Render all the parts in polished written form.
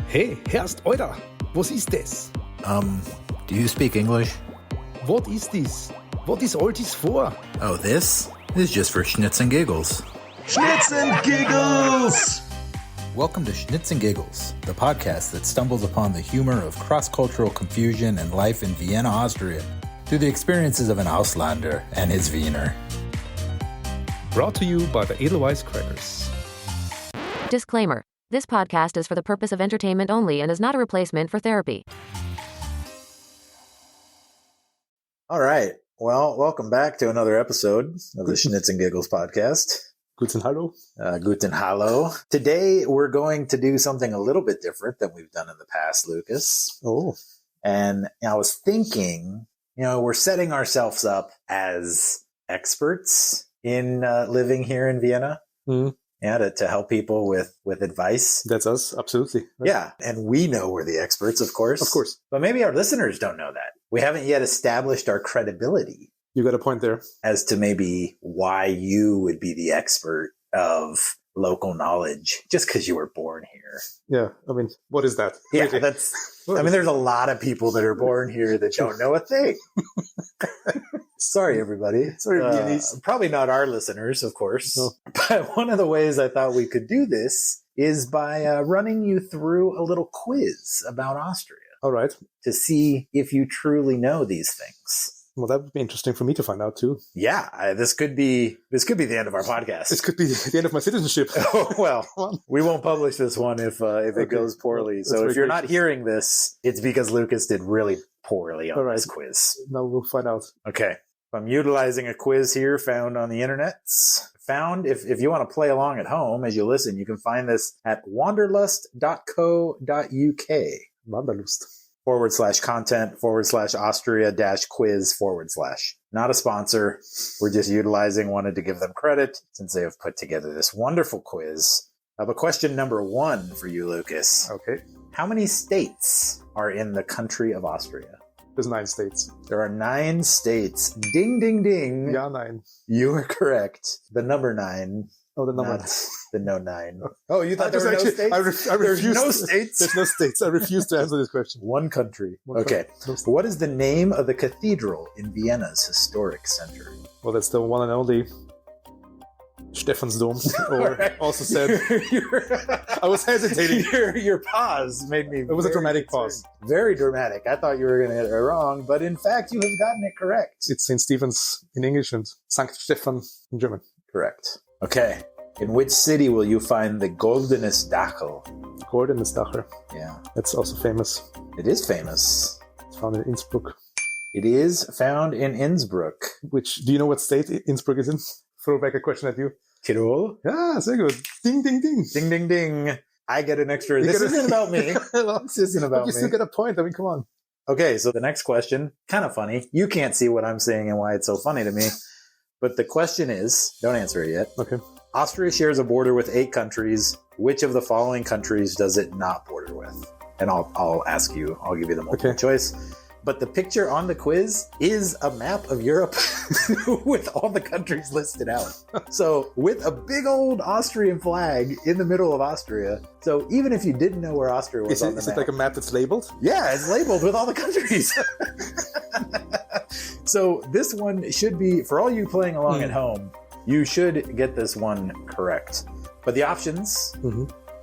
Hey, Herrst, Alter, was ist das? Do you speak English? What is this? What is all this for? Oh, this is just for Schnitz and Giggles. Schnitzel and Giggles! Welcome to Schnitz and Giggles, the podcast that stumbles upon the humor of cross-cultural confusion and life in Vienna, Austria, through the experiences of an Auslander and his Wiener. Brought to you by the edelwisecrackers. Disclaimer. This podcast is for the purpose of entertainment only and is not a replacement for therapy. All right. Well, welcome back to another episode of the Schnitz and Giggles podcast. Guten Hallo. Guten Hallo. Today, we're going to do something a little bit different than we've done in the past, Lucas. Oh. And I was thinking, we're setting ourselves up as experts in living here in Vienna. Mm. Yeah, to help people with advice. That's us, absolutely. Right. Yeah, and we know we're the experts, of course. Of course. But maybe our listeners don't know that. We haven't yet established our credibility. You got a point there. As to maybe why you would be the expert of local knowledge just because you were born here. Yeah, I mean, what is that? Yeah, really? there's a lot of people that are born here that don't know a thing. Sorry, everybody. Sorry, probably not our listeners, of course. No. But one of the ways I thought we could do this is by running you through a little quiz about Austria. All right. To see if you truly know these things. Well, that would be interesting for me to find out too. Yeah, this could be the end of our podcast. This could be the end of my citizenship. Oh, well, we won't publish this one if it goes poorly. So if you're not hearing this, it's because Lucas did really poorly on this quiz. Now we'll find out. Okay. I'm utilizing a quiz here found on the internet. If you want to play along at home as you listen, you can find this at wanderlust.co.uk. Wanderlust. /content/Austria-quiz/. Not a sponsor. We're just wanted to give them credit since they have put together this wonderful quiz. But question number 1 for you, Lucas. Okay. How many states are in the country of Austria? There's 9 states. There are 9 states. Ding, ding, ding. Yeah, 9. You are correct. The number 9. Oh, the number. Not the no 9. Oh, you thought there were no states? I There's refused. no states? There's no states. I refuse to answer this question. One country. Okay. No What is the name of the cathedral in Vienna's historic center? Well, that's the one and only Stephansdom, or Right. also said. I was hesitating. Your pause made me. It was a dramatic pause. Very dramatic. I thought you were going to get it wrong, but in fact, you have gotten it correct. It's St. Stephen's in English and Sankt Stephan in German. Correct. Okay. In which city will you find the Goldene Stachel? Goldene Stachel. Yeah. That's also famous. It is famous. It's found in Innsbruck. It is found in Innsbruck. Do you know what state Innsbruck is in? Throw back a question at you. Tirol? Yeah, very good. Ding, ding, ding. Ding, ding, ding. I get an extra. This isn't about me. This isn't about me. You still get a point. I mean, come on. Okay, so the next question, kind of funny. You can't see what I'm saying and why it's so funny to me. But the question is, don't answer it yet. Okay. Austria shares a border with 8 countries. Which of the following countries does it not border with? And I'll ask you. I'll give you the multiple choice. But the picture on the quiz is a map of Europe with all the countries listed out. So with a big old Austrian flag in the middle of Austria. So even if you didn't know where Austria was on the map. Is it like a map that's labeled? Yeah, it's labeled with all the countries. So this one should be, for all you playing along at home, you should get this one correct. But the options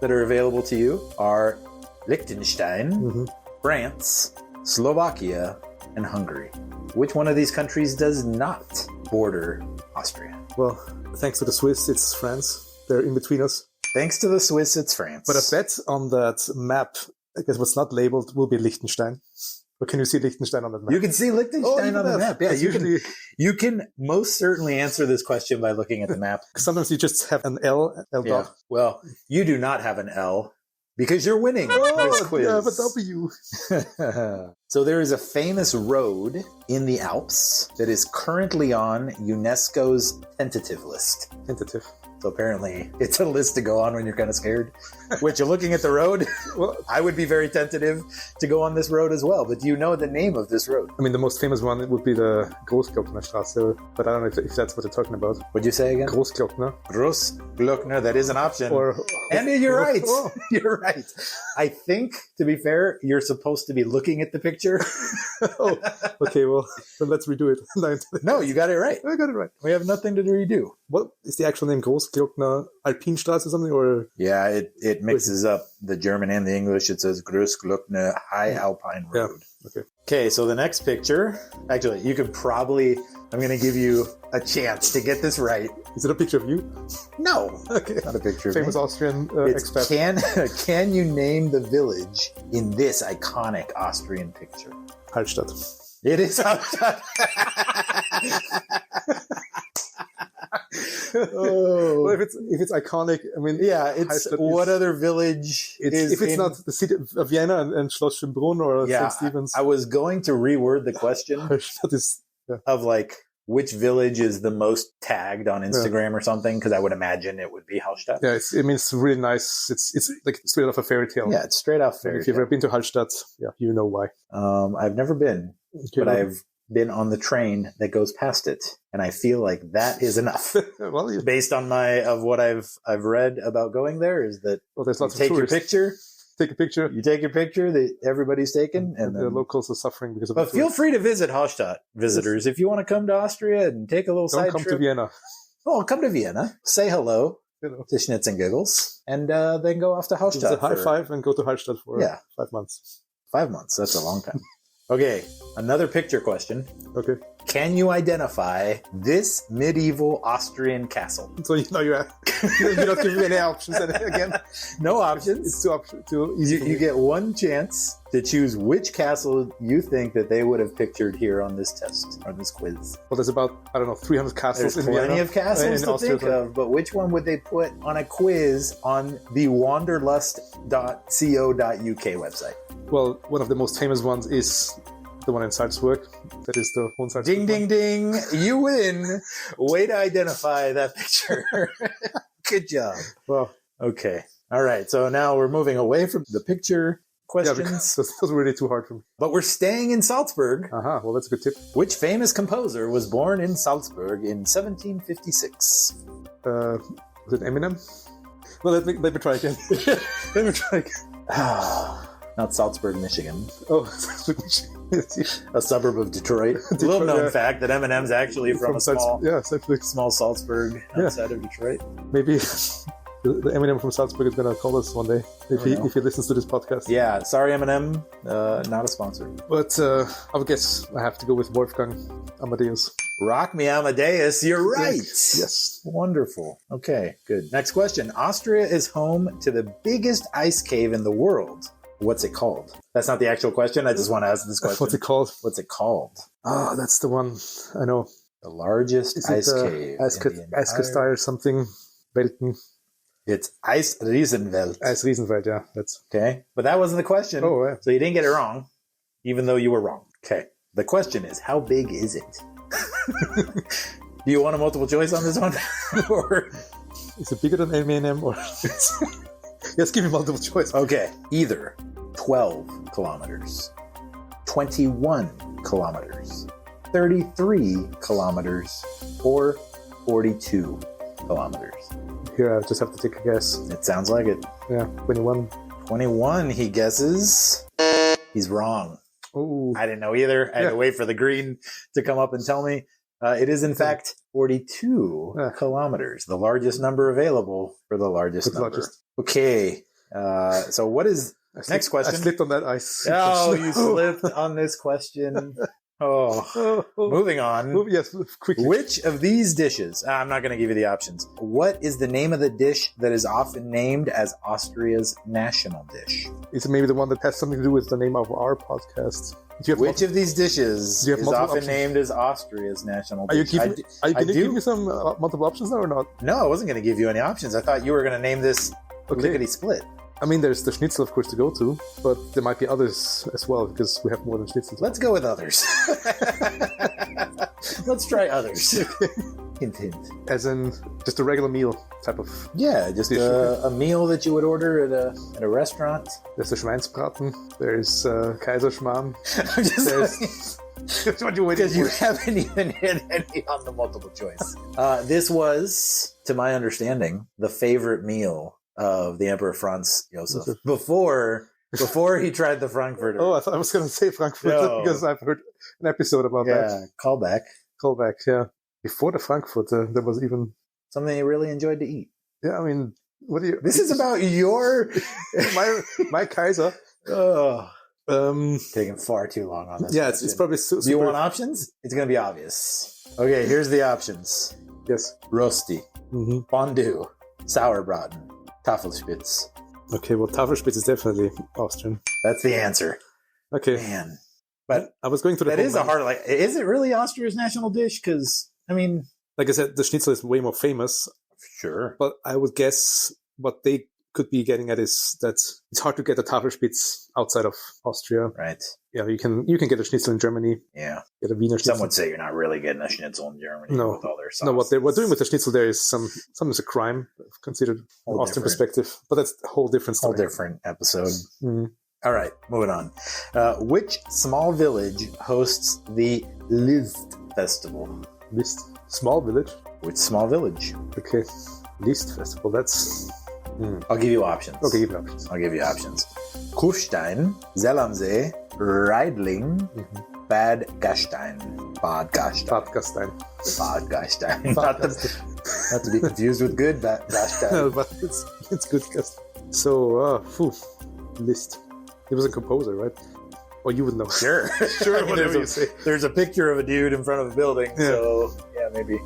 that are available to you are Liechtenstein, France, Slovakia, and Hungary. Which one of these countries does not border Austria? Well, thanks to the Swiss, it's France. They're in between us. Thanks to the Swiss, it's France. But I bet on that map, I guess what's not labeled will be Liechtenstein. Or can you see Liechtenstein on that map? You can see Liechtenstein on the map. Yeah, you can most certainly answer this question by looking at the map. Sometimes you just have an L dot. Yeah. Well, you do not have an L. Because you're winning this quiz. Yeah, but W. So there is a famous road in the Alps that is currently on UNESCO's tentative list. Tentative. So apparently it's a list to go on when you're kind of scared. Which you're looking at the road. Well, I would be very tentative to go on this road as well. But do you know the name of this road? I mean, the most famous one would be the Großglocknerstraße, but I don't know if that's what they're talking about. What'd you say again? Großglockner. Großglockner, that is an option. Andy, you're right. You're right. I think, to be fair, you're supposed to be looking at the picture. Oh, okay, well, then let's redo it. No, you got it right. I got it right. We have nothing to redo. What is the actual name? Großglockner Alpine Straße or something? Or yeah, it mixes up the German and the English. It says Großglockner High Alpine Road. Yeah. Okay, so the next picture, actually, you could probably, I'm going to give you a chance to get this right. Is it a picture of you? No. Okay. Not a picture of Famous me. Austrian expat. Can you name the village in this iconic Austrian picture? Hallstatt. It is Hallstatt. Oh. Well, if it's iconic, I mean, yeah, it's Hallstatt what other village is if it's not the city of Vienna and Schloss Schönbrunn or St. Stephen's. I was going to reword the question Hallstatt is of like which village is the most tagged on Instagram or something, because I would imagine it would be Hallstatt. Yeah, it's really nice. It's like straight off a fairy tale. Yeah, it's straight off fairy If you've ever been to Hallstatt, yeah, you know why. I've never been, but I've been on the train that goes past it, and I feel like that is enough. Well, based on what I've read about going there, is that there's lots of take your tourists. picture. Take a picture. You take your picture that everybody's taken, and the locals are suffering because of. But feel free to visit Hallstatt, visitors, if you want to come to Austria and take a little Don't side come trip. to Vienna. Oh, come to Vienna, say hello to Schnitzel and Giggles, and then go off to Hallstatt. It's a high five and go to Hallstatt for 5 months. 5 months. That's a long time. Okay, another picture question. Okay. Can you identify this medieval Austrian castle? So you're not giving me any options again. No options. It's too easy. You get one chance to choose which castle you think that they would have pictured here on this test, or this quiz. Well, there's about, 300 castles There's in plenty Vienna. of castles to Austria, think of, but which one would they put on a quiz on the wanderlust.co.uk website? Well, one of the most famous ones is the one in Salzburg. That is the one Salzburg. Ding, ding, ding. You win. Way to identify that picture. Good job. Well, okay. All right. So now we're moving away from the picture questions. Yeah, because those were really too hard for me. But we're staying in Salzburg. Well, that's a good tip. Which famous composer was born in Salzburg in 1756? Was it Eminem? Well, let me try again. Let me try again. Not Salzburg, Michigan. Oh, a suburb of Detroit. Little known fact that Eminem's actually from a small Salzburg outside of Detroit. Maybe the Eminem from Salzburg is going to call us one day if he listens to this podcast. Yeah, sorry Eminem, not a sponsor. But I would guess I have to go with Wolfgang Amadeus. Rock me Amadeus, you're right. Yes. Wonderful. Okay, good. Next question. Austria is home to the biggest ice cave in the world. What's it called? That's not the actual question. I just want to ask this question. What's it called? What's it called? Oh, that's the one. I know. The largest ice cave. Eiskastei or something. Welten. It's Eis Riesenwelt. Eis Riesenwelt, yeah. That's okay. But that wasn't the question. Oh, yeah. So you didn't get it wrong, even though you were wrong. Okay. The question is, how big is it? Do you want a multiple choice on this one? Or is it bigger than M&M or? Yes, give me multiple choice. Okay. Either 12 kilometers, 21 kilometers, 33 kilometers, or 42 kilometers. Here, I just have to take a guess. It sounds like it. Yeah, 21. 21, he guesses. He's wrong. Oh, I didn't know either. I had to wait for the green to come up and tell me. It is, in fact, 42 kilometers, the largest number available for the largest number. Okay, so what is next question? I slipped on that ice. Oh, you slipped on this question. Oh, moving on. Yes, quickly. Which of these dishes, I'm not going to give you the options. What is the name of the dish that is often named as Austria's national dish? Is it maybe the one that has something to do with the name of our podcast? Which of these dishes is often named as Austria's national dish? Are you going to give me some multiple options now or not? No, I wasn't going to give you any options. I thought you were going to name this lickety-split. I mean, there's the Schnitzel, of course, to go to, but there might be others as well, because we have more than Schnitzel. Let's go with others. Let's try others. Hint, hint. As in just a regular meal type of. Yeah, just Dish, a meal that you would order at a restaurant. There's the Schweinsbraten. There's Kaiserschmarrn. I'm just There's. What you waiting because you for? haven't even hit any on the multiple choice. This was, to my understanding, the favorite meal of the Emperor Franz Josef before he tried the Frankfurter. Oh, I thought I was going to say Frankfurter No. because I've heard an episode about that. yeah, callback. Callback, yeah. Before the Frankfurter, there was even. Something you really enjoyed to eat. Yeah, I mean, what do you. This is about your my Kaiser. oh, taking far too long on this. Yeah, it's probably. Do you want options? It's going to be obvious. Okay, here's the options. Yes. Rosti, Mm-hmm. fondue, sauerbraten, Tafelspitz. Okay, well, Tafelspitz is definitely Austrian. That's the answer. Okay. Man. But I was going to the. that is a hard, like, is it really Austria's national dish? Because, I mean. Like I said, the Schnitzel is way more famous, Sure. but I would guess what they could be getting at is that it's hard to get a Tafelspitz outside of Austria. Right. Yeah, you can get a Schnitzel in Germany, Yeah. get a Wiener Schnitzel. Some would say you're not really getting a schnitzel in Germany No. with all their sauce. No, what they're doing with the Schnitzel there is sometimes a crime considered from Whole Austrian different. perspective, but that's a whole different Whole story. different episode. Mhm. All right, moving on. Which small village hosts the List Festival? List small village. Which small village? Okay, List festival. That's I'll give you options. okay. Give me options. I'll give you options. Kufstein, Zell am See, Reidling, Bad Gastein. Bad Gastein. Bad Gastein. Bad Gastein. Bad Not to be confused with good Gastein. No, but it's good. Guess. So, List. He was a composer, right? Or you would know. Sure. Sure, I mean, whatever you say. there's a picture of a dude in front of a building, Yeah. so yeah, maybe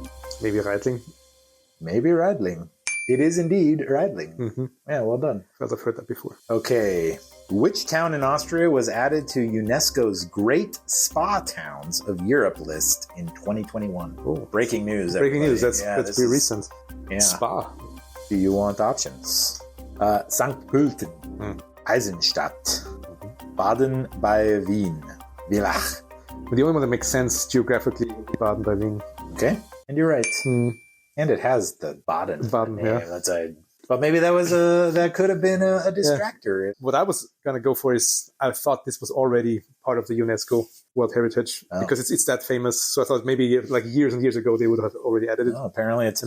Maybe Reidling. It is indeed Reidling. Mm-hmm. Yeah, well done. Because I've heard that before. Okay. Which town in Austria was added to UNESCO's Great Spa Towns of Europe list in 2021? Oh, Breaking news. breaking news. everybody. That's this pretty is- recent. Yeah. Spa. Do you want options? St. Pölten, Eisenstadt, Baden bei Wien, Villach. The only one that makes sense geographically, Baden by Wien. Okay, and you're right. Hmm. And it has the Baden. Baden, name. yeah. That's but maybe that could have been a distractor. What I was gonna go for is I thought this was already part of the UNESCO World Heritage because it's that famous. So I thought maybe like years and years ago they would have already added it. Oh, apparently it's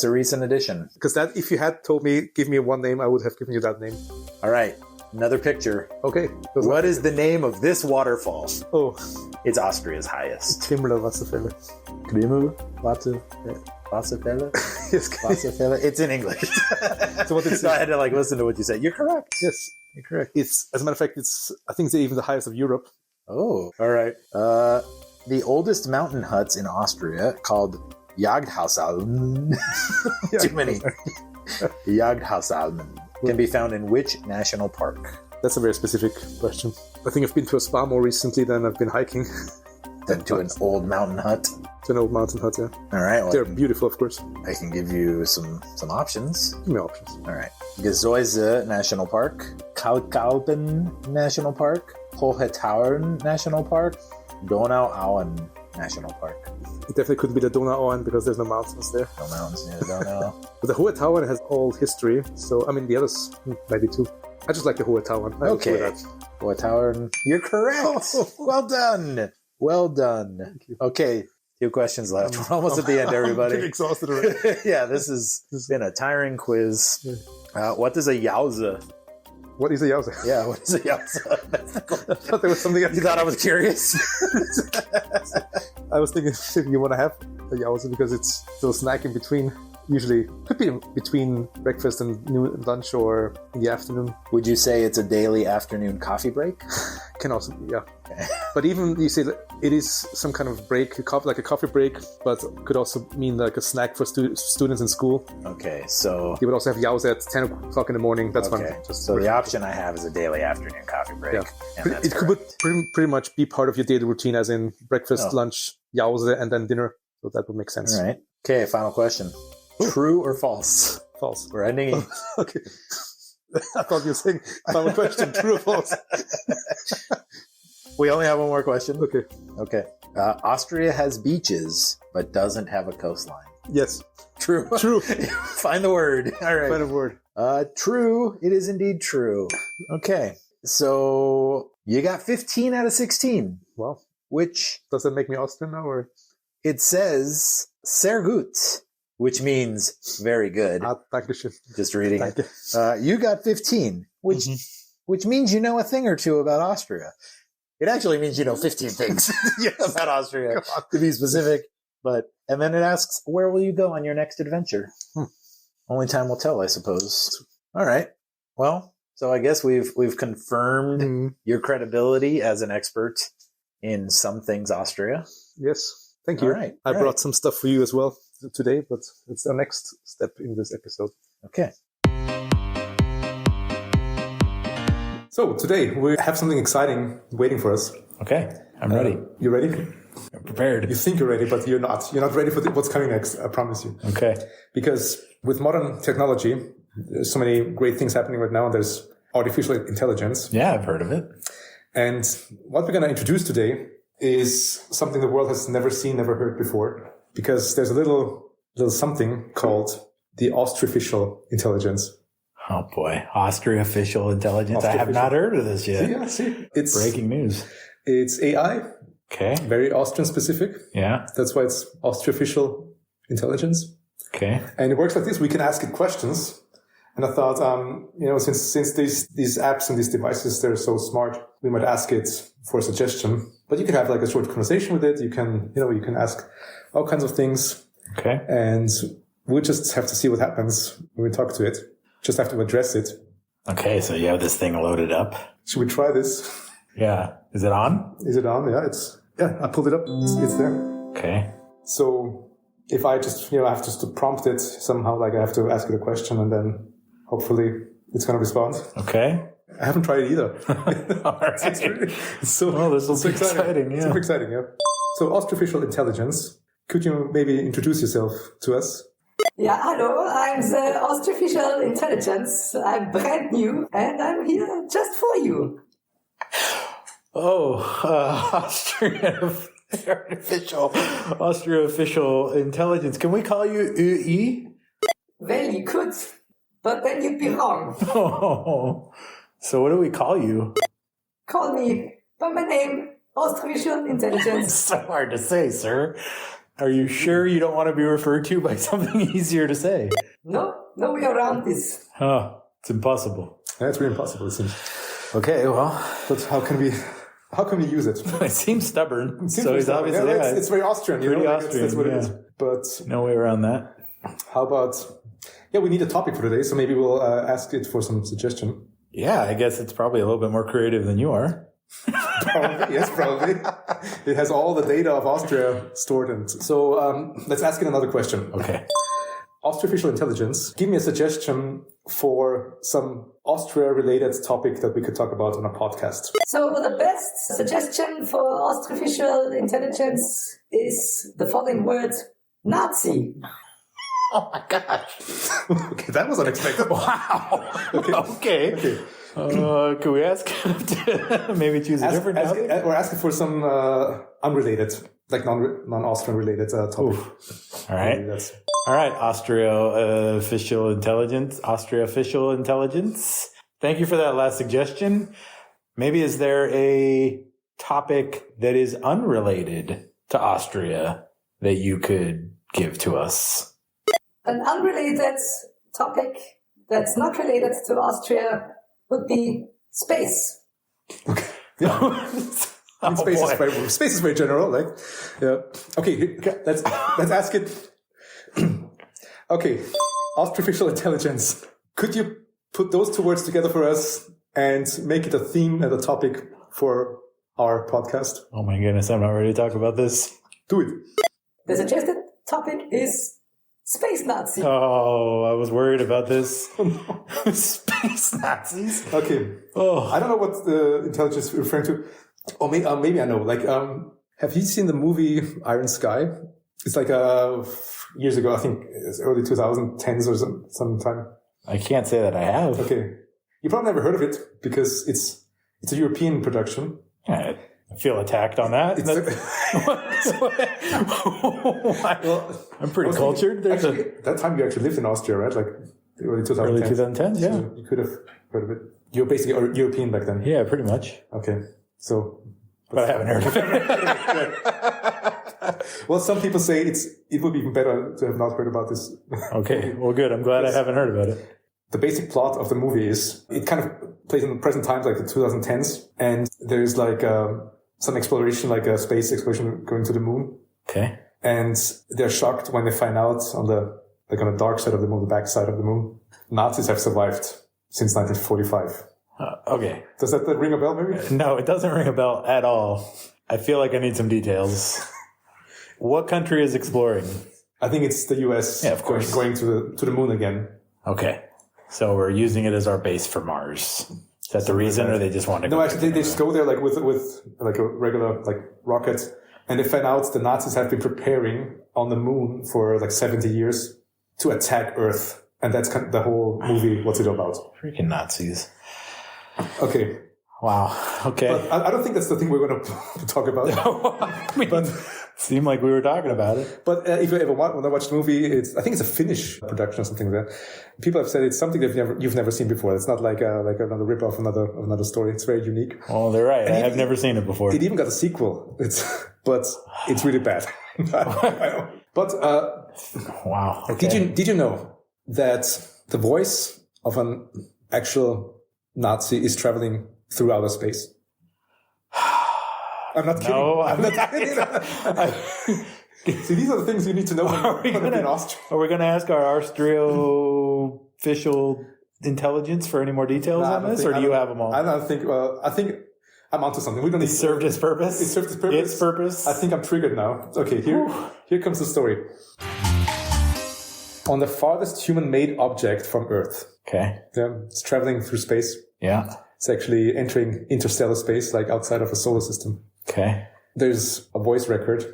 a recent addition. Because that if you had told me give me one name, I would have given you that name. All right, another picture. Okay. What is the name of this waterfall? Oh, It's Austria's highest. Himmler Wasserfälle. Krimmel, Wasserfälle. Yes. Wasserfälle. It's in English. So what is So I had to listen to what you said. You're correct. Yes, you're correct. It's as a matter of fact, I think it's even the highest of Europe. Oh, all right. The oldest mountain huts in Austria, called Jagdhausalmen, too many, Jagdhausalmen, can be found in which national park? That's a very specific question. I think I've been to a spa more recently than I've been hiking. Then to an old mountain hut. To an old mountain hut, yeah. All right. Well, They're beautiful, of course. I can give you some options. Give me options. All right. Gesäuse National Park, Kalkalpen National Park, Hohe Tauern National Park, Donauauen National Park. It definitely couldn't be the Donauauen because there's no mountains there. No mountains near the Donau. But the Hohe Tauern has old history, so I mean the others maybe too. I just like the Hohe Tauern. I enjoy Okay. that. Hohe Tauern. You're correct. Oh. Well done. Well done. Thank you. Okay. 2 questions left. We're almost at the end, I'm pretty everybody. exhausted already. Yeah, this has been a tiring quiz. What is a Jause? What is a Jause? Yeah, what is a Jause? I thought there was something else. You thought I was curious? I was thinking if you want to have a Jause because it's still a snack in between. Usually, could be between breakfast and lunch or in the afternoon. Would you say it's a daily afternoon coffee break? Can also be, yeah. But even you say that it is some kind of break, like a coffee break, but could also mean like a snack for students in school. Okay, so You would also have Jause at 10 o'clock in the morning. That's fine. So the option I have is a daily afternoon coffee break. Yeah. And that's It could correct. pretty much be part of your daily routine, as in breakfast, Oh. lunch, Jause, and then dinner. So that would make sense. All right. Okay, final question. True or false? False. We're ending it. Okay. I thought you were saying final question, true or false? We only have one more question. Okay. Okay. Austria has beaches but doesn't have a coastline. Yes. True. True. Find the word. All right. Find a word. True. It is indeed true. Okay. So you got 15 out of 16. Well, which does that make me Austrian now, or? It says sehr gut, which means very good. Dankeschön. Just reading it. You got 15, which means you know a thing or two about Austria. It actually means you know 15 things about Austria, to be specific. And then it asks, where will you go on your next adventure? Only time will tell, I suppose. All right. Well, so I guess we've confirmed your credibility as an expert in some things Austria. Yes. Thank you. All right. I brought some stuff for you as well today, but it's our next step in this episode. Okay. So today we have something exciting waiting for us. Okay. I'm ready. You ready? I'm prepared. You think you're ready, but you're not. You're not ready for what's coming next, I promise you. Okay. Because with modern technology, there's so many great things happening right now. There's artificial intelligence. Yeah, I've heard of it. And what we're going to introduce today is something the world has never seen, never heard before. Because there's a little something called the Austroficial Intelligence. Oh boy, Austrian Intelligence. I have not heard of this yet. Yeah, see, it's breaking news. It's AI. Okay. Very Austrian specific. Yeah. That's why it's Austroficial Intelligence. Okay. And it works like this. We can ask it questions. And I thought, since these apps and these devices, they're so smart, we might ask it for a suggestion. But you can have like a short conversation with it. You can ask all kinds of things. Okay. And we'll just have to see what happens when we talk to it. Just have to address it. Okay. So you have this thing loaded up. Should we try this? Yeah. Is it on? Is it on? Yeah, I pulled it up. It's there. Okay. So if I just, I have to prompt it somehow, like I have to ask it a question and then hopefully it's going to respond. Okay. I haven't tried it either. All right. This will be exciting. Yeah. Super exciting, yeah. So Austroficial Intelligence, could you maybe introduce yourself to us? Yeah, hello, I'm the Austrian Intelligence. I'm brand new and I'm here just for you. Oh, Austrian Intelligence. Can we call you UI? Well, you could, but then you'd be wrong. Oh, so what do we call you? Call me by my name, Austrian Intelligence. It's so hard to say, sir. Are you sure you don't want to be referred to by something easier to say? No way around this. Oh, it's impossible. That's really impossible, it seems. Okay, well. But how can we use it? It seems stubborn. It's obviously, it's very Austrian. Pretty Austrian, that's what it is. But no way around that. How about, we need a topic for today, so maybe we'll ask it for some suggestion. Yeah, I guess it's probably a little bit more creative than you are. Probably. It has all the data of Austria stored in. So let's ask it another question. Okay. Austroficial Intelligence, give me a suggestion for some Austria-related topic that we could talk about on a podcast. So the best suggestion for Austrian Intelligence is the following word, Nazi. Oh my gosh. Okay, that was unexpected. Wow. Okay. Can we ask him to maybe choose a different topic? Or ask it for some unrelated, like non-Austrian related topic. All right. All right. Austrian-official Intelligence. Thank you for that last suggestion. Maybe is there a topic that is unrelated to Austria that you could give to us? An unrelated topic that's not related to Austria would be space. Okay. Yeah. Space is very general, like. Yeah. Okay, let's ask it. Okay, Austrificial Intelligence. Could you put those two words together for us and make it a theme and a topic for our podcast? Oh my goodness, I'm not ready to talk about this. Do it. The suggested topic is Space Nazi. Oh, I was worried about this. Space Nazis? Okay. Oh. I don't know what the intelligence is referring to. Or maybe I know. Like, have you seen the movie Iron Sky? It's like years ago, I think it's early 2010s or sometime. I can't say that I have. Okay. You probably never heard of it because it's a European production. Yeah, feel attacked on that. Well, I'm pretty cultured. That time you actually lived in Austria, right? Like early 2010s. Early 2010s, yeah. So you could have heard of it. You're basically European back then. Yeah, pretty much. Okay. So. But I haven't heard of it. Well, some people say it would be even better to have not heard about this. Okay. Well, good. I'm glad I haven't heard about it. The basic plot of the movie is it kind of plays in the present times, like the 2010s, and there's like some exploration, like a space exploration going to the moon. Okay. And they're shocked when they find out on the dark side of the moon, the back side of the moon, Nazis have survived since 1945. Okay. Does that ring a bell, maybe? No, it doesn't ring a bell at all. I feel like I need some details. What country is exploring? I think it's the US. Yeah, of course. Going to the moon again. Okay. So we're using it as our base for Mars. Is that the reason, or they just want to go? No, actually, they just go there like with like a regular like rocket, and they find out the Nazis have been preparing on the moon for like 70 years to attack Earth, and that's kind of the whole movie. What's it about? Freaking Nazis. Okay. Wow. Okay. But I don't think that's the thing we're going to talk about. I mean, but seemed like we were talking about it. But if you ever want to watch the movie, I think it's a Finnish production or something like that. People have said it's something that you've never seen before. It's not like another rip-off of another story. It's very unique. Oh, they're right. I've never seen it before. It even got a sequel. But it's really bad. But wow. Okay. Did you know that the voice of an actual Nazi is traveling through outer space? I'm not kidding. No, I'm not kidding. See, these are the things you need to know when you're in Austria. Are we going to ask our Austroficial Intelligence for any more details on this, or do you have them all? I don't think. I think I'm onto something. We don't need. It served its purpose. It served its purpose. Its purpose. I think I'm triggered now. Okay, here comes the story. On the farthest human-made object from Earth. Okay. Yeah, it's traveling through space. Yeah. It's actually entering interstellar space, like outside of a solar system. Okay. There's a voice record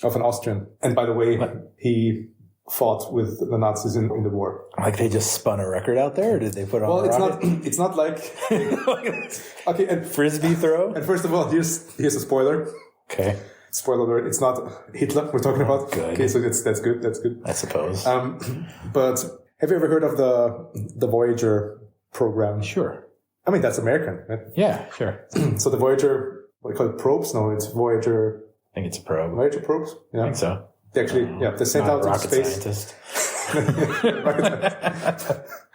of an Austrian. And by the way, he fought with the Nazis in the war. Like they just spun a record out there, or did they put on a rocket? It's not like... Okay, and frisbee throw? And first of all, here's a spoiler. Okay. Spoiler alert, it's not Hitler we're talking about. Good. Okay, so that's good. I suppose. But have you ever heard of the Voyager program? Sure. I mean, that's American, right? Yeah, sure. So the Voyager, what do you call it, probes? No, it's Voyager. I think it's a probe. Voyager probes? Yeah. I think so. They actually, they sent out into space. Scientist. I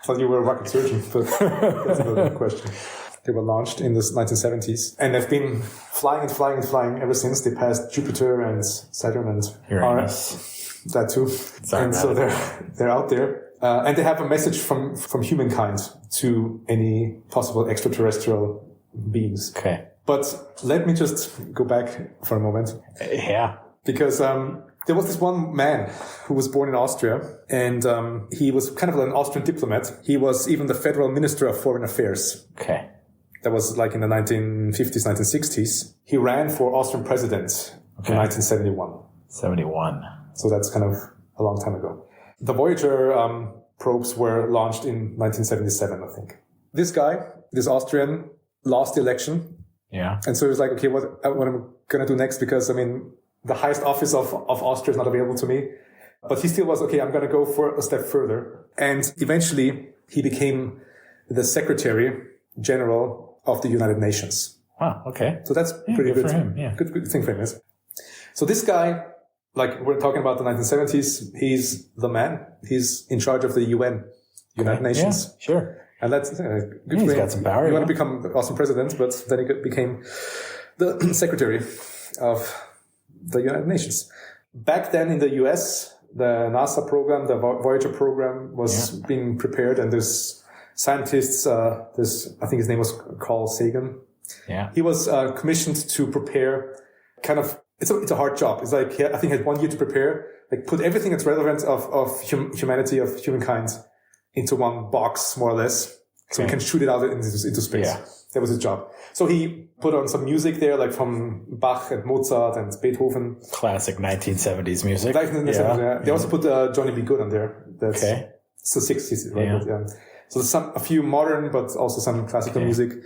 thought you were a rocket surgeon, but that's another question. They were launched in the 1970s, and they've been flying ever since. They passed Jupiter and Saturn and Uranus. That too. Sorry, and so they're out there, and they have a message from humankind to any possible extraterrestrial beings. Okay. But let me just go back for a moment. Yeah. Because there was this one man who was born in Austria, and he was kind of an Austrian diplomat. He was even the federal minister of foreign affairs. Okay. That was like in the 1950s, 1960s. He ran for Austrian president in 1971. 71. So that's kind of a long time ago. The Voyager probes were launched in 1977, I think. This guy, this Austrian, lost the election. Yeah. And so he was like, okay, what am I going to do next? Because, I mean, the highest office of Austria is not available to me. But he still was, okay, I'm going to go for a step further. And eventually he became the Secretary General of the United Nations. Wow, okay. So that's pretty good. For him, yeah. Good thing for him, yes. So this guy, like we're talking about the 1970s, he's the man. He's in charge of the UN, United Nations. Yeah, sure. And that's good for him. He's got some power. You want to become the Austrian president, but then he became the secretary of the United Nations. Back then in the US, the NASA program, the Voyager program was being prepared, and there's scientists, I think his name was Carl Sagan. Yeah. He was commissioned to prepare kind of, it's a hard job. It's like, I think he had 1 year to prepare, like put everything that's relevant of humanity, of humankind into one box, more or less, so we can shoot it out into space. Yeah. That was his job. So he put on some music there, like from Bach and Mozart and Beethoven. Classic 1970s music. They also put Johnny B. Good on there. That's the 60s, right? Yeah. So there's a few modern, but also some classical music.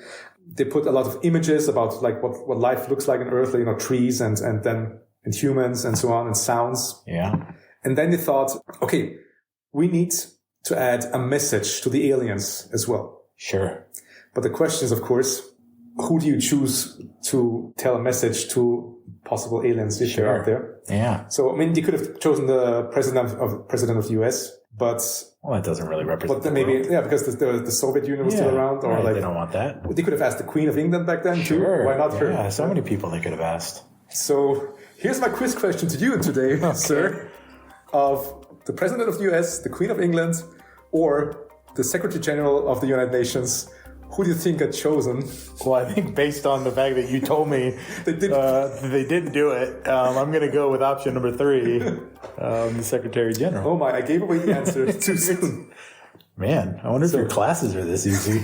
they put a lot of images about like what life looks like on Earth, you know, trees and humans and so on, and sounds. Yeah. And then they thought, okay, we need to add a message to the aliens as well. Sure. But the question is, of course, who do you choose to tell a message to possible aliens if they're out there? Yeah. So, I mean, they could have chosen the president of the US, but... Well, that doesn't really represent But then maybe, because the Soviet Union was still around. Or they don't want that. They could have asked the Queen of England back then, too. Why not her? Yeah, so many people they could have asked. So, here's my quiz question to you today, sir. Of the President of the US, the Queen of England, or the Secretary General of the United Nations, who do you think got chosen? Well, I think based on the fact that you told me they didn't do it, I'm going to go with option number 3, the Secretary General. Oh my, I gave away the answer too soon. Man, I wonder if your classes are this easy.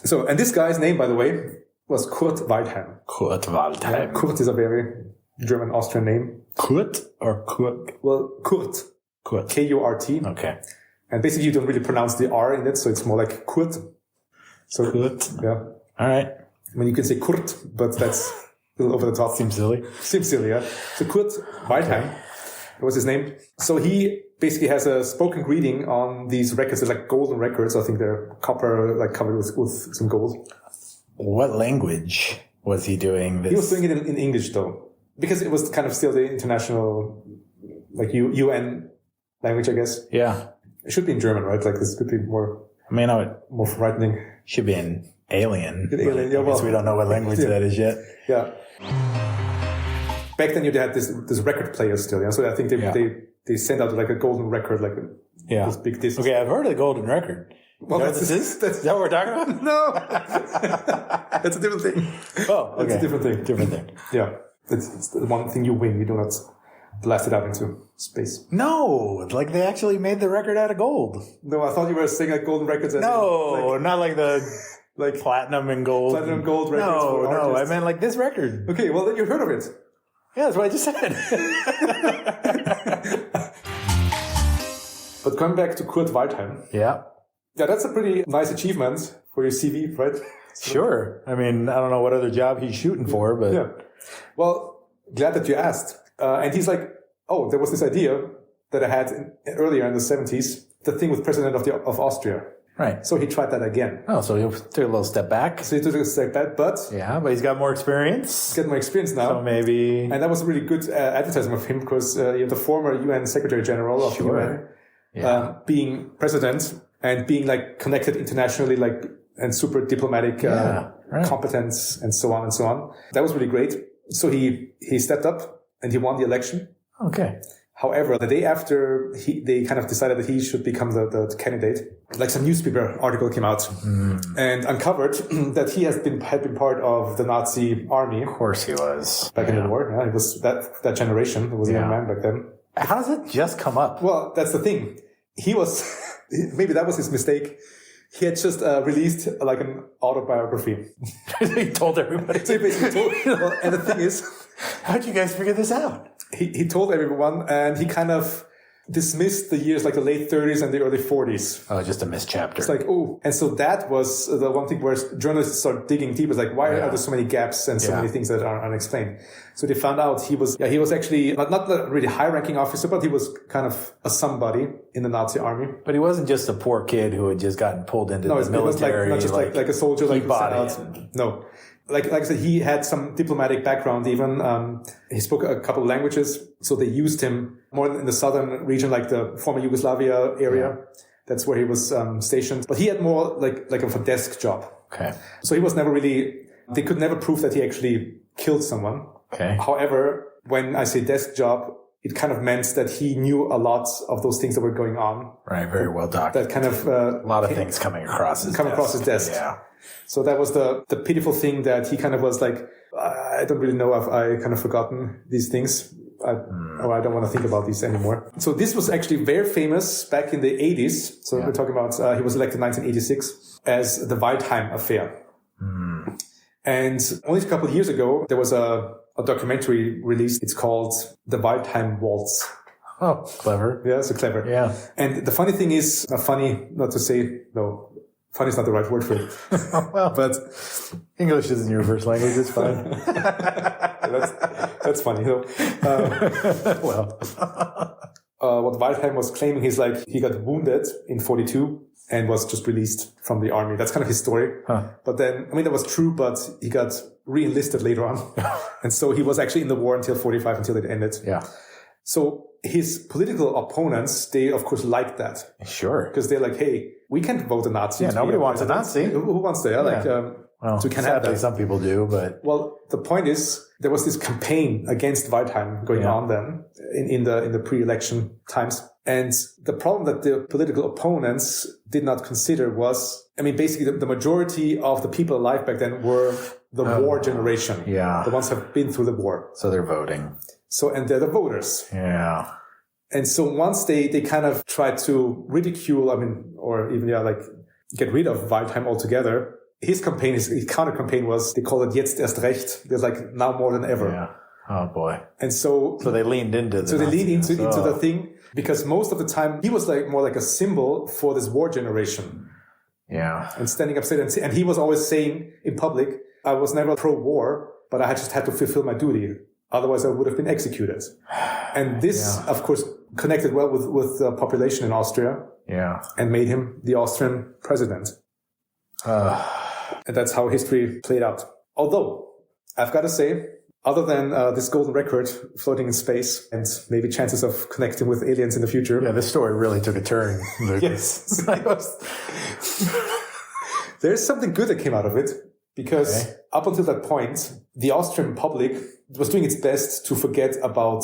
So, and this guy's name, by the way, was Kurt Waldheim. Kurt Waldheim. Yeah, Kurt is a very German Austrian name. Kurt or Kurt? Well, Kurt. Kurt. K-U-R-T. Okay. And basically you don't really pronounce the R in it, so it's more like Kurt. So, Kurt. Yeah. All right. I mean, you can say Kurt, but that's a little over the top. Seems silly. Seems silly, yeah. So Kurt Waldheim, that was his name. So he basically has a spoken greeting on these records. They're like golden records. I think they're copper, like covered with some gold. What language was he doing this? He was doing it in English, though, because it was kind of still the international, like UN language, I guess. Yeah. It should be in German, right? Like this could be more. I mean, more frightening. Should be in Alien. Alien, yeah. I guess we don't know what language that is yet. Yeah. Back then, you had this record player still. Yeah. So I think they sent out like a golden record, like this big disc. Okay, I've heard of the golden record. Well, is that what we're talking about? No, that's a different thing. Oh, okay. That's a different thing. Different thing. Yeah, it's the one thing you win. You do not blast it out into space. No, like they actually made the record out of gold. No, I thought you were saying like golden records. No, not like the like platinum and gold. Platinum and gold records. No, I meant like this record. Okay, well then you heard of it. Yeah, that's what I just said. But coming back to Kurt Waldheim. Yeah. Yeah, that's a pretty nice achievement for your CV, right? Sure. I mean, I don't know what other job he's shooting for, but... Yeah. Well, glad that you asked. And he's like, oh, there was this idea that I had earlier in the 70s, the thing with President of Austria. Right. So he tried that again. Oh, so he took a little step back. So he took a step back, but... Yeah, but he's got more experience. He's got more experience now. So maybe... And that was a really good advertisement of him because you're the former UN Secretary General of the UN, being president and being like connected internationally, like, and super diplomatic competence and so on and so on. That was really great. So he stepped up and he won the election. Okay. However, the day after, they kind of decided that he should become the candidate. Like some newspaper article came out and uncovered that he had been part of the Nazi army. Of course he was. Back in the war. Yeah, it was that generation. He was a young man back then. How does it just come up? Well, that's the thing. He was, maybe that was his mistake. He had just released like an autobiography. He told everybody. So he basically told, and the thing is, how'd you guys figure this out? He told everyone, and he kind of dismissed the years like the late 30s and the early 40s. Oh, just a missed chapter. It's like, oh. And so that was the one thing where journalists start digging deep. It's like, why are there so many gaps and so many things that are unexplained? So they found out he was actually not a really high-ranking officer, but he was kind of a somebody in the Nazi army. But he wasn't just a poor kid who had just gotten pulled into the military. Not just like a soldier, like bought No. Like I said, he had some diplomatic background even. He spoke a couple of languages. So they used him more in the southern region, like the former Yugoslavia area. Yeah. That's where he was stationed. But he had more like of a desk job. Okay. So he was never really, they could never prove that he actually killed someone. Okay. However, when I say desk job, it kind of meant that he knew a lot of those things that were going on. Right. Very well documented. That kind of, a lot of things coming across his desk. Yeah. So that was the pitiful thing that he kind of was like, I don't really know if I kind of forgotten these things. Or I don't want to think about these anymore. So this was actually very famous back in the 80s. So we're talking about, he was elected in 1986 as the Waldheim affair. And only a couple of years ago, there was a documentary released. It's called The Waldheim Waltz. Oh, clever. Yeah, so clever. Yeah. And the funny thing is, funny, not to say, no, Funny is not the right word for it. Well, But English isn't your first language. It's fine. that's funny. Well, What Waldheim was claiming, he's like, he got wounded in 42 and was just released from the army. That's kind of his story. But then, I mean, that was true, but he got re-enlisted later on. And so he was actually in the war until 45, until it ended. yeah, So his political opponents, they of course liked that. sure. Because they're like, hey, we can't vote a Nazi. Yeah, to nobody be wants a president. Nazi. Who wants that? Yeah. Like, Well, so we can't have sadly, that. some people do, but Well, the point is, there was this campaign against Waldheim going on then in the pre-election times. And the problem that the political opponents did not consider was, I mean, basically the majority of the people alive back then were the war generation. Yeah. The ones who have been through the war. so they're voting. So, and they're the voters. Yeah. And so once they kind of tried to ridicule, I mean, or even, like get rid of Waldheim altogether, his counter campaign was, they call it jetzt erst recht. There's like now more than ever. Yeah. Oh boy. And so they leaned into the they leaned into Nazis. the thing, because most of the time he was like more like a symbol for this war generation Yeah. and standing up straight. And he was always saying in public, I was never pro-war, but I just had to fulfill my duty. Otherwise I would have been executed. And this, of course, connected well with the population in Austria Yeah. and made him the Austrian president. And that's how history played out. Although, I've got to say, other than this golden record floating in space and maybe chances of connecting with aliens in the future. Yeah, this story really took a turn. Yes. There's something good that came out of it, because up until that point, the Austrian public was doing its best to forget about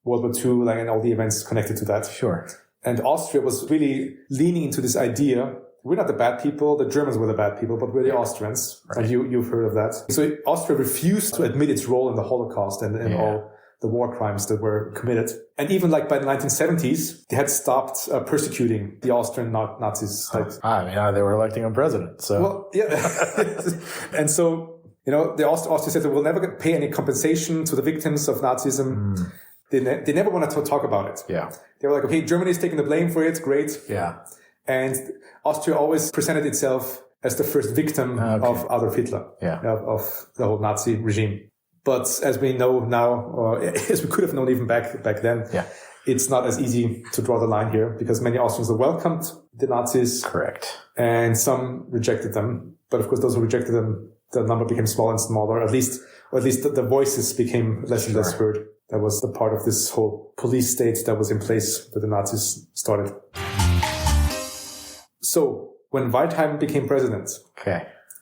World War II and all the events connected to that. Sure. And Austria was really leaning into this idea. We're not the bad people. The Germans were the bad people, but we're the Austrians. Right. And you've heard of that. So Austria refused to admit its role in the Holocaust and all the war crimes that were committed. And even like by the 1970s, they had stopped persecuting the Austrian Nazis. They were electing him president. So Well, yeah. And so, the Austria said they will never pay any compensation to the victims of Nazism. They never wanted to talk about it. yeah. They were like, okay, Germany's taking the blame for it. Great. Yeah. And Austria always presented itself as the first victim of Adolf Hitler, of the whole Nazi regime. But as we know now, or as we could have known even back then, it's not as easy to draw the line here, because many Austrians welcomed the Nazis. Correct. And some rejected them. But of course, those who rejected them, the number became smaller and smaller. At least the voices became less and less heard. That was the part of this whole police state that was in place that the Nazis started. So when Waldheim became president,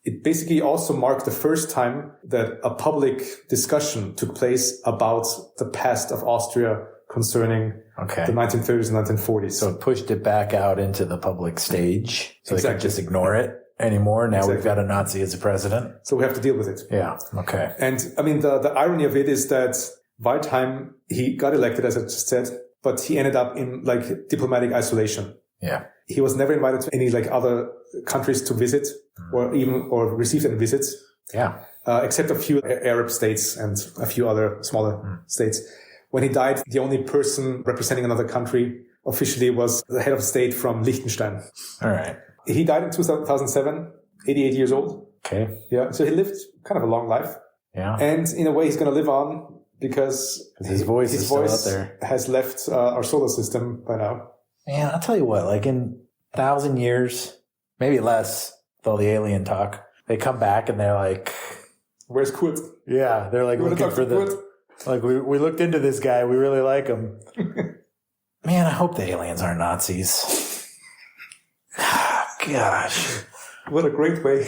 it basically also marked the first time that a public discussion took place about the past of Austria concerning the 1930s and 1940s. So it pushed it back out into the public stage. So they could just ignore it anymore. Now we've got a Nazi as a president. So we have to deal with it. Yeah. Okay. And I mean, the irony of it is that Waldheim, he got elected, as I just said, but he ended up in like diplomatic isolation. Yeah. He was never invited to any like other countries to visit or receive any visits. Yeah. Except a few Arab states and a few other smaller states. When he died, the only person representing another country officially was the head of state from Liechtenstein. All right. He died in 2007, 88 years old. Okay. Yeah. So he lived kind of a long life. Yeah. And in a way, he's going to live on because his voice is still out there. Has left our solar system by now. Man, I'll tell you what, like in 1,000 years, maybe less, with all the alien talk, they come back and they're like, where's Kurt? Yeah, they're like looking for like, we looked into this guy, we really like him. Man, I hope the aliens aren't Nazis. Gosh. What a great way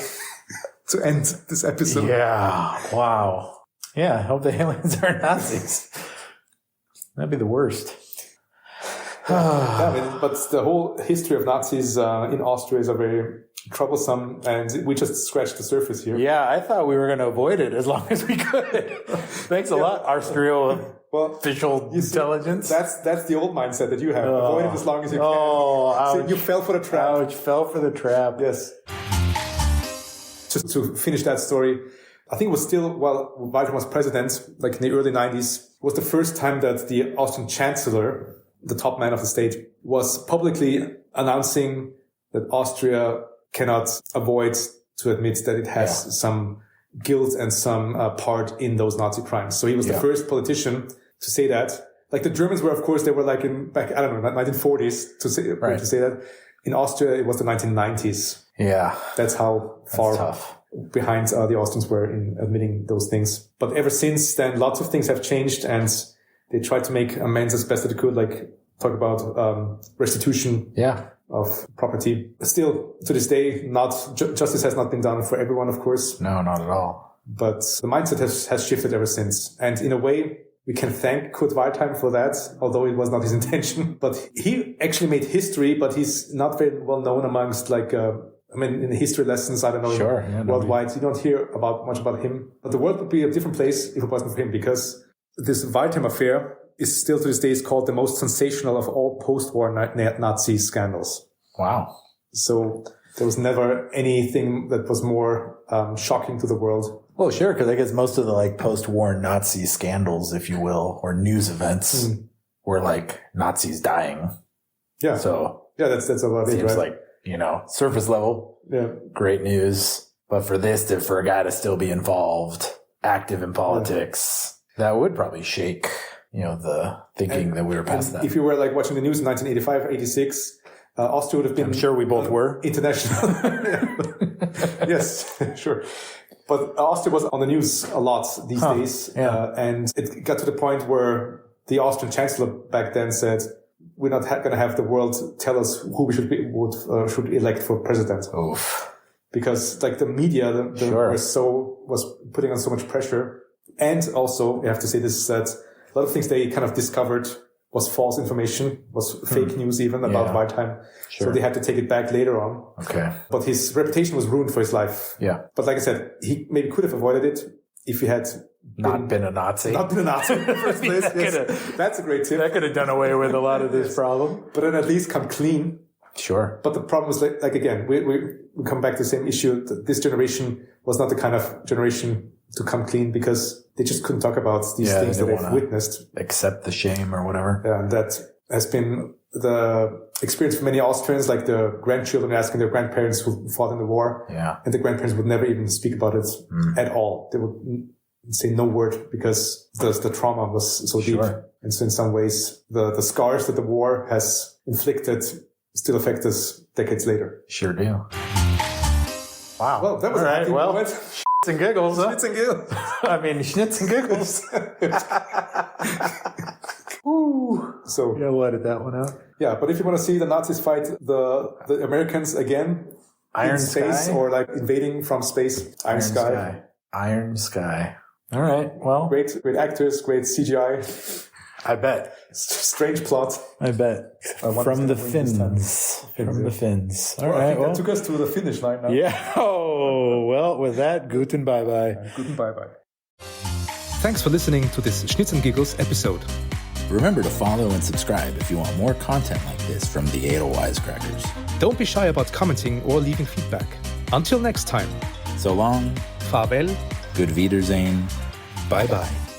to end this episode. Yeah, wow. Yeah, I hope the aliens aren't Nazis. That'd be the worst. But the whole history of Nazis in Austria is a very troublesome, and we just scratched the surface here. Yeah, I thought we were going to avoid it as long as we could. Thanks a lot, Austrioficial Intelligence. That's the old mindset that you have. Avoid it as long as you can. Ouch. So you fell for the trap. Ouch, fell for the trap. Yes. Just to finish that story, I think it was still, while Waldheim was president, like in the early 90s, was the first time that the Austrian chancellor, the top man of the state, was publicly announcing that Austria cannot avoid to admit that it has some guilt and some part in those Nazi crimes. So he was the first politician to say that. Like the Germans were, of course, they were like back, I don't know, 1940s to say that. In Austria, it was the 1990s. Yeah. That's how far behind the Austrians were in admitting those things. But ever since then, lots of things have changed, and they tried to make amends as best that they could, like talk about restitution of property. Still, to this day, justice has not been done for everyone, of course. No, not at all. But the mindset has shifted ever since. And in a way, we can thank Kurt Waldheim for that, although it was not his intention. But he actually made history, but he's not very well known amongst in the history lessons, I don't know, worldwide, you don't hear much about him. But the world would be a different place if it wasn't for him, because this Waldheim affair is still to this day is called the most sensational of all post-war Nazi scandals. Wow. So there was never anything that was more shocking to the world. Well, sure, because I guess most of the post-war Nazi scandals, if you will, or news events were Nazis dying. Yeah. So that's about it, seems right? Surface level. Yeah. Great news. But for a guy to still be involved, active in politics, that would probably shake, the thinking that we were past that. If you were watching the news in 1985, 86, Austria would have been... I'm sure we both were. International. Yes, sure. But Austria was on the news a lot these days. Yeah. And it got to the point where the Austrian chancellor back then said, we're not going to have the world tell us who we should elect for president. Oof. Because the media was putting on so much pressure. And also, you have to say this, that a lot of things they kind of discovered was false information, was fake news even about Waldheim. Sure. So they had to take it back later on. Okay. But his reputation was ruined for his life. Yeah. But like I said, he maybe could have avoided it if he had not been a Nazi. Not been a Nazi in the first place. Yes. That's a great tip. That could have done away with a lot of this problem. But then at least come clean. Sure. But the problem is again, we come back to the same issue. That this generation was not the kind of generation to come clean, because they just couldn't talk about these things that they've witnessed. Accept the shame or whatever. Yeah, and that has been the experience for many Austrians, like the grandchildren asking their grandparents who fought in the war. Yeah. And the grandparents would never even speak about it at all. They would say no word because the trauma was so deep. And so in some ways, the scars that the war has inflicted still affect us decades later. Sure do. Wow. Well, that was right. Well, Schnitz and Giggles, huh? Schnitz and Giggles. I mean, Schnitz and Giggles. So yeah, we'll edit that one out. Yeah, but if you want to see the Nazis fight the Americans again in space, or invading from space, Iron Sky. Iron Sky. All right. Well, great actors, great CGI. I bet. Strange plot. I bet. From the Finns. From the Finns. All right. That took us to the finish line now. Yeah. Oh, well, with that, guten bye-bye. Guten bye-bye. Thanks for listening to this Schnitz and Giggles episode. Remember to follow and subscribe if you want more content like this from the Edelwisecrackers. Don't be shy about commenting or leaving feedback. Until next time. So long. Farewell. Good Wiedersehen. Bye-bye.